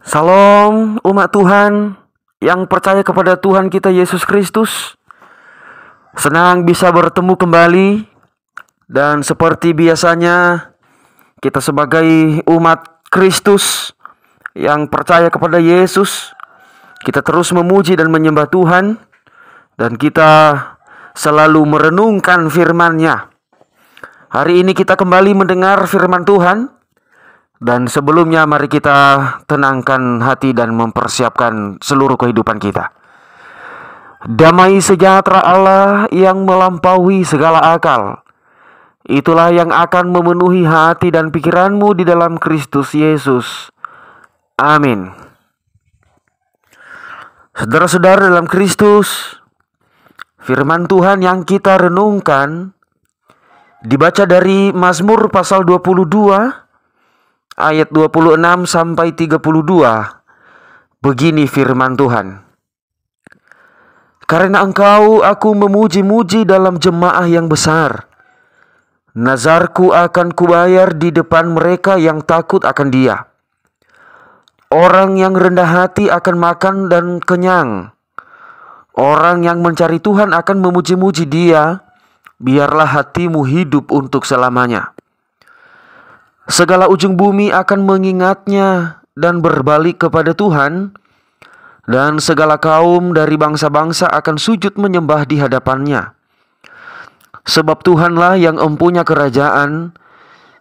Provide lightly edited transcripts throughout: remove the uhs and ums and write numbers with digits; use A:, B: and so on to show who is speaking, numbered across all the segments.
A: Salam umat Tuhan yang percaya kepada Tuhan kita Yesus Kristus. Senang bisa bertemu kembali. Dan seperti biasanya, kita sebagai umat Kristus yang percaya kepada Yesus, kita terus memuji dan menyembah Tuhan. Dan kita selalu merenungkan firman-Nya. Hari ini kita kembali mendengar firman Tuhan. Dan sebelumnya mari kita tenangkan hati dan mempersiapkan seluruh kehidupan kita. Damai sejahtera Allah yang melampaui segala akal, itulah yang akan memenuhi hati dan pikiranmu di dalam Kristus Yesus. Amin. Saudara-saudara dalam Kristus, firman Tuhan yang kita renungkan dibaca dari Mazmur pasal 22 ayat 26 sampai 32. Begini firman Tuhan. Karena Engkau aku memuji-muji dalam jemaah yang besar. Nazarku akan kubayar di depan mereka yang takut akan Dia. Orang yang rendah hati akan makan dan kenyang. Orang yang mencari Tuhan akan memuji-muji Dia. Biarlah hatimu hidup untuk selamanya. Segala ujung bumi akan mengingatnya dan berbalik kepada Tuhan, dan segala kaum dari bangsa-bangsa akan sujud menyembah di hadapannya. Sebab Tuhanlah yang empunya kerajaan,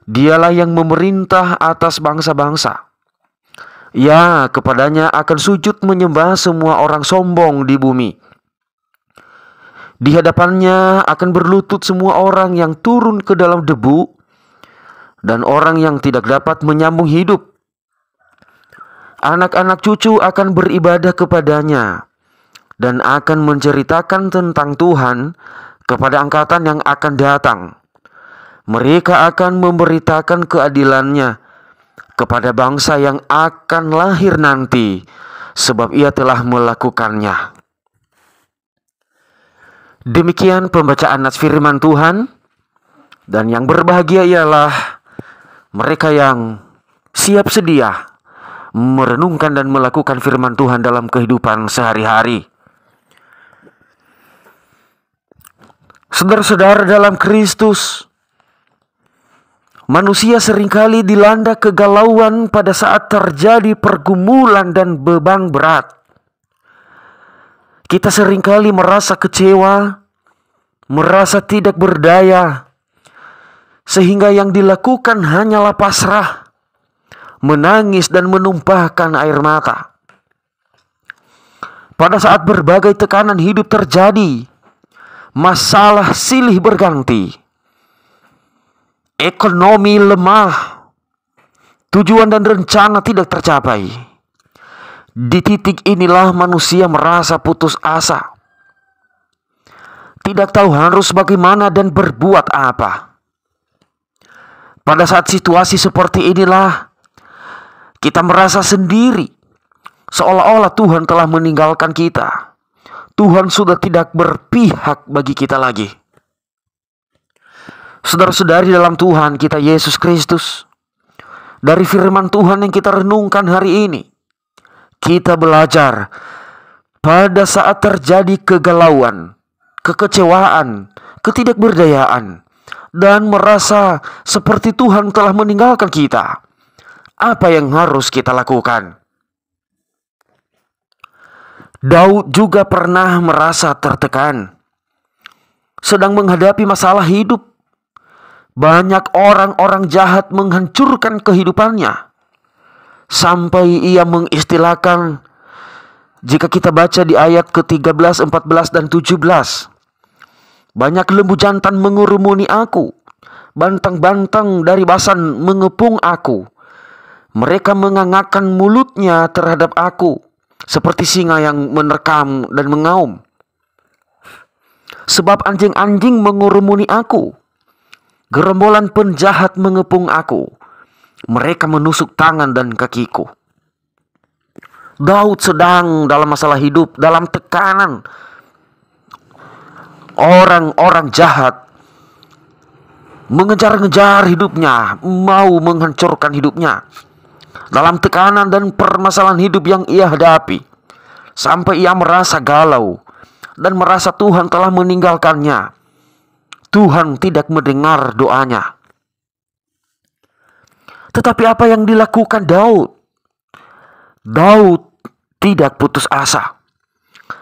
A: Dialah yang memerintah atas bangsa-bangsa. Ya, kepadanya akan sujud menyembah semua orang sombong di bumi. Di hadapannya akan berlutut semua orang yang turun ke dalam debu, dan orang yang tidak dapat menyambung hidup. Anak-anak cucu akan beribadah kepadanya dan akan menceritakan tentang Tuhan kepada angkatan yang akan datang. Mereka akan memberitakan keadilannya kepada bangsa yang akan lahir nanti, sebab Ia telah melakukannya. Demikian pembacaan nats firman Tuhan, dan yang berbahagia ialah mereka yang siap sedia merenungkan dan melakukan firman Tuhan dalam kehidupan sehari-hari. Saudara-saudara dalam Kristus, manusia seringkali dilanda kegalauan pada saat terjadi pergumulan dan beban berat. Kita seringkali merasa kecewa, merasa tidak berdaya, sehingga yang dilakukan hanyalah pasrah, menangis dan menumpahkan air mata. Pada saat berbagai tekanan hidup terjadi, masalah silih berganti, ekonomi lemah, tujuan dan rencana tidak tercapai. Di titik inilah manusia merasa putus asa, tidak tahu harus bagaimana dan berbuat apa. Pada saat situasi seperti inilah kita merasa sendiri, seolah-olah Tuhan telah meninggalkan kita. Tuhan sudah tidak berpihak bagi kita lagi. Saudara-saudari dalam Tuhan kita Yesus Kristus, dari firman Tuhan yang kita renungkan hari ini, kita belajar pada saat terjadi kegalauan, kekecewaan, ketidakberdayaan, dan merasa seperti Tuhan telah meninggalkan kita, apa yang harus kita lakukan? Daud juga pernah merasa tertekan, sedang menghadapi masalah hidup. Banyak orang-orang jahat menghancurkan kehidupannya, sampai ia mengistilahkan, jika kita baca di ayat ke-13, 14, dan 17, banyak lembu jantan mengurumuni aku, bantang-bantang dari Basan mengepung aku. Mereka mengangakkan mulutnya terhadap aku, seperti singa yang menerkam dan mengaum. Sebab anjing-anjing mengurumuni aku, gerombolan penjahat mengepung aku. Mereka menusuk tangan dan kakiku. Daud sedang dalam masalah hidup, dalam tekanan. Orang-orang jahat mengejar-ngejar hidupnya, mau menghancurkan hidupnya. dalam tekanan dan permasalahan hidup yang ia hadapi, sampai ia merasa galau dan merasa Tuhan telah meninggalkannya. Tuhan tidak mendengar doanya. Tetapi apa yang dilakukan Daud? Daud tidak putus asa.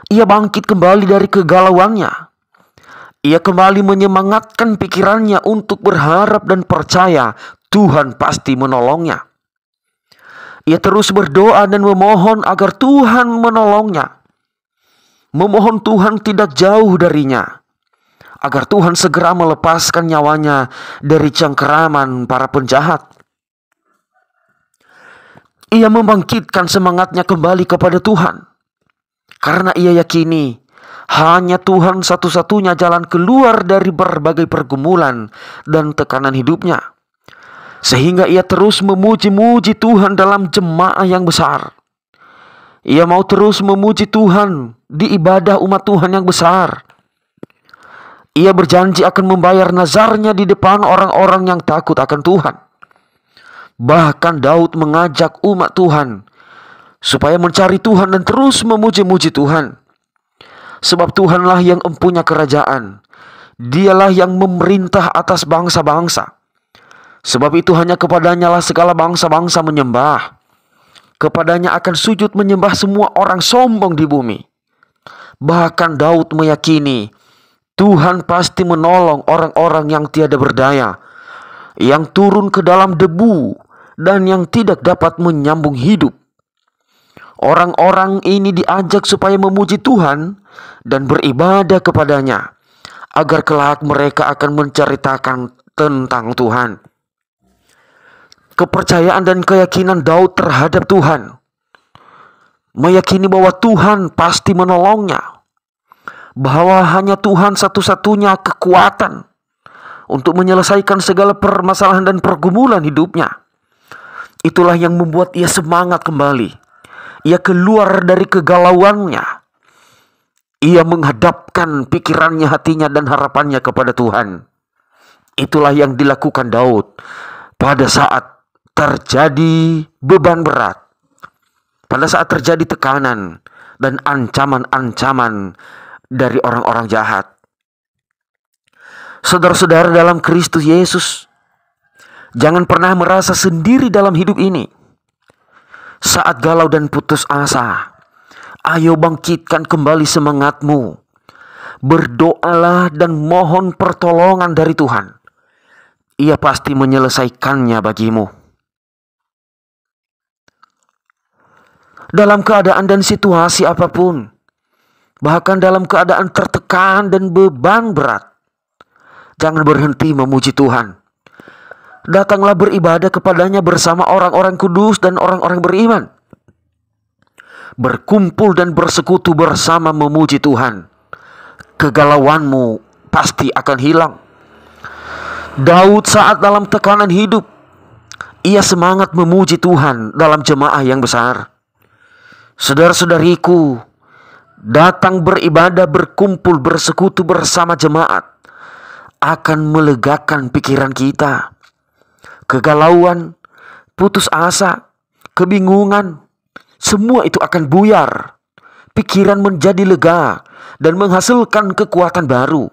A: Ia bangkit kembali dari kegalauannya. Ia kembali menyemangatkan pikirannya untuk berharap dan percaya Tuhan pasti menolongnya. Ia terus berdoa dan memohon agar Tuhan menolongnya. Memohon Tuhan tidak jauh darinya, agar Tuhan segera melepaskan nyawanya dari cengkeraman para penjahat. Ia membangkitkan semangatnya kembali kepada Tuhan, karena ia yakini hanya Tuhan satu-satunya jalan keluar dari berbagai pergumulan dan tekanan hidupnya. Sehingga ia terus memuji-muji Tuhan dalam jemaah yang besar. Ia mau terus memuji Tuhan di ibadah umat Tuhan yang besar. Ia berjanji akan membayar nazarnya di depan orang-orang yang takut akan Tuhan. Bahkan Daud mengajak umat Tuhan supaya mencari Tuhan dan terus memuji-muji Tuhan. Sebab Tuhanlah yang empunya kerajaan. Dialah yang memerintah atas bangsa-bangsa. Sebab itu hanya kepadanya lah segala bangsa-bangsa menyembah. Kepadanya akan sujud menyembah semua orang sombong di bumi. Bahkan Daud meyakini Tuhan pasti menolong orang-orang yang tiada berdaya, yang turun ke dalam debu dan yang tidak dapat menyambung hidup. Orang-orang ini diajak supaya memuji Tuhan dan beribadah kepadanya, agar kelak mereka akan menceritakan tentang Tuhan. Kepercayaan dan keyakinan Daud terhadap Tuhan, meyakini bahwa Tuhan pasti menolongnya, bahwa hanya Tuhan satu-satunya kekuatan untuk menyelesaikan segala permasalahan dan pergumulan hidupnya. Itulah yang membuat ia semangat kembali. Ia keluar dari kegalauannya. Ia menghadapkan pikirannya, hatinya, dan harapannya kepada Tuhan. Itulah yang dilakukan Daud pada saat terjadi beban berat, pada saat terjadi tekanan dan ancaman-ancaman dari orang-orang jahat. Saudara-saudara dalam Kristus Yesus, jangan pernah merasa sendiri dalam hidup ini. Saat galau dan putus asa, ayo bangkitkan kembali semangatmu. Berdoalah dan mohon pertolongan dari Tuhan. Ia pasti menyelesaikannya bagimu. Dalam keadaan dan situasi apapun, bahkan dalam keadaan tertekan dan beban berat, jangan berhenti memuji Tuhan. Datanglah beribadah kepadanya bersama orang-orang kudus dan orang-orang beriman. Berkumpul dan bersekutu bersama memuji Tuhan. Kegalauanmu pasti akan hilang. Daud saat dalam tekanan hidup, ia semangat memuji Tuhan dalam jemaah yang besar. Saudara-saudariku, datang beribadah, berkumpul, bersekutu bersama jemaat akan melegakan pikiran kita. Kegalauan, putus asa, kebingungan, semua itu akan buyar. Pikiran menjadi lega dan menghasilkan kekuatan baru.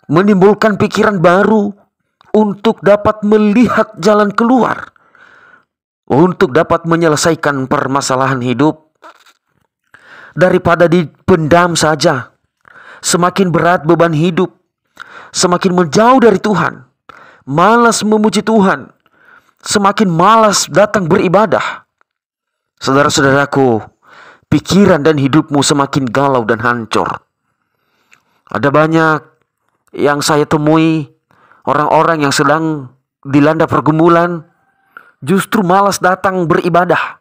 A: Menimbulkan pikiran baru untuk dapat melihat jalan keluar. Untuk dapat menyelesaikan permasalahan hidup. Daripada dipendam saja, semakin berat beban hidup, semakin menjauh dari Tuhan, malas memuji Tuhan, semakin malas datang beribadah. Saudara-saudaraku, pikiran dan hidupmu semakin galau dan hancur. Ada banyak yang saya temui, orang-orang yang sedang dilanda pergumulan, justru malas datang beribadah,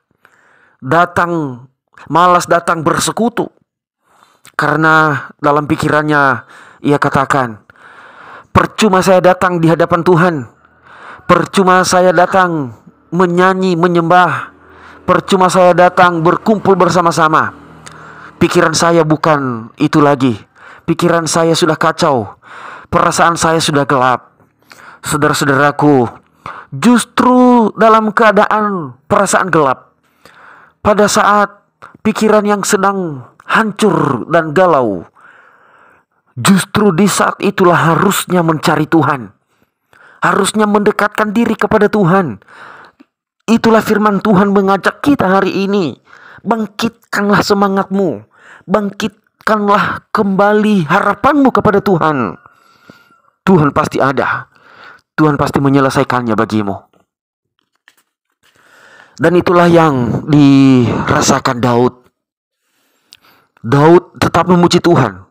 A: malas datang bersekutu. Karena dalam pikirannya ia katakan, percuma saya datang di hadapan Tuhan. Percuma saya datang menyanyi, menyembah. Percuma saya datang berkumpul bersama-sama. Pikiran saya bukan itu lagi. Pikiran saya sudah kacau. Perasaan saya sudah gelap. Saudara-saudaraku, Justru dalam keadaan perasaan gelap, pada saat pikiran yang sedang hancur dan galau, justru di saat itulah harusnya mencari Tuhan. Harusnya mendekatkan diri kepada Tuhan. Itulah firman Tuhan mengajak kita hari ini. Bangkitkanlah semangatmu. Bangkitkanlah kembali harapanmu kepada Tuhan. Tuhan pasti ada. Tuhan pasti menyelesaikannya bagimu. Dan itulah yang dirasakan Daud. Daud tetap memuji Tuhan.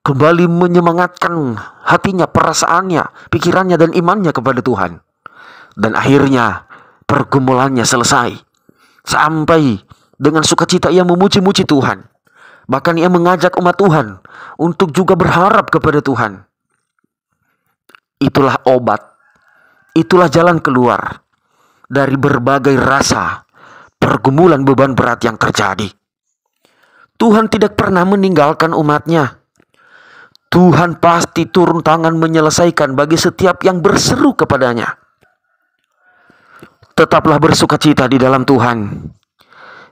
A: Kembali menyemangatkan hatinya, perasaannya, pikirannya dan imannya kepada Tuhan. Dan akhirnya pergumulannya selesai. Sampai dengan sukacita ia memuji-muji Tuhan. Bahkan ia mengajak umat Tuhan untuk juga berharap kepada Tuhan. Itulah obat. Itulah jalan keluar dari berbagai rasa pergumulan beban berat yang terjadi. Tuhan tidak pernah meninggalkan umatnya. Tuhan pasti turun tangan menyelesaikan bagi setiap yang berseru kepadanya. Tetaplah bersukacita di dalam Tuhan.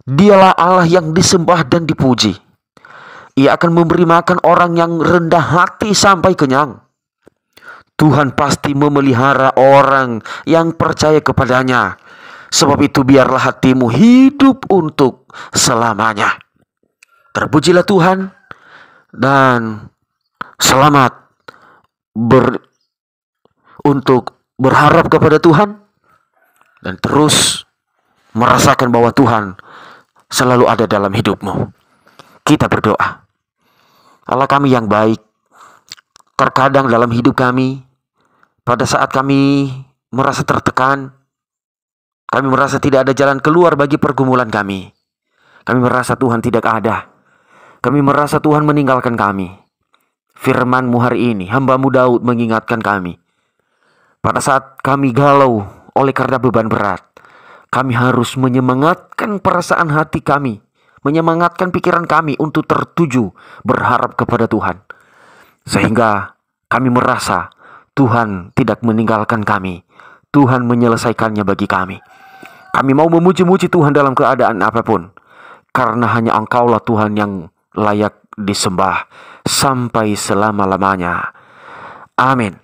A: Dialah Allah yang disembah dan dipuji. Ia akan memberi makan orang yang rendah hati sampai kenyang. Tuhan pasti memelihara orang yang percaya kepadanya. Sebab itu biarlah hatimu hidup untuk selamanya. Terpujilah Tuhan dan selamat untuk berharap kepada Tuhan dan terus merasakan bahwa Tuhan selalu ada dalam hidupmu. Kita berdoa. Allah kami yang baik, terkadang dalam hidup kami, pada saat kami merasa tertekan, kami merasa tidak ada jalan keluar bagi pergumulan kami. Kami merasa Tuhan tidak ada. Kami merasa Tuhan meninggalkan kami. Firman-Mu hari ini, hamba-Mu Daud mengingatkan kami. Pada saat kami galau oleh karena beban berat, kami harus menyemangatkan perasaan hati kami, menyemangatkan pikiran kami untuk tertuju berharap kepada Tuhan. Sehingga kami merasa Tuhan tidak meninggalkan kami. Tuhan menyelesaikannya bagi kami. Kami mau memuji-muji Tuhan dalam keadaan apapun. Karena hanya Engkaulah Tuhan yang layak disembah sampai selama-lamanya. Amin.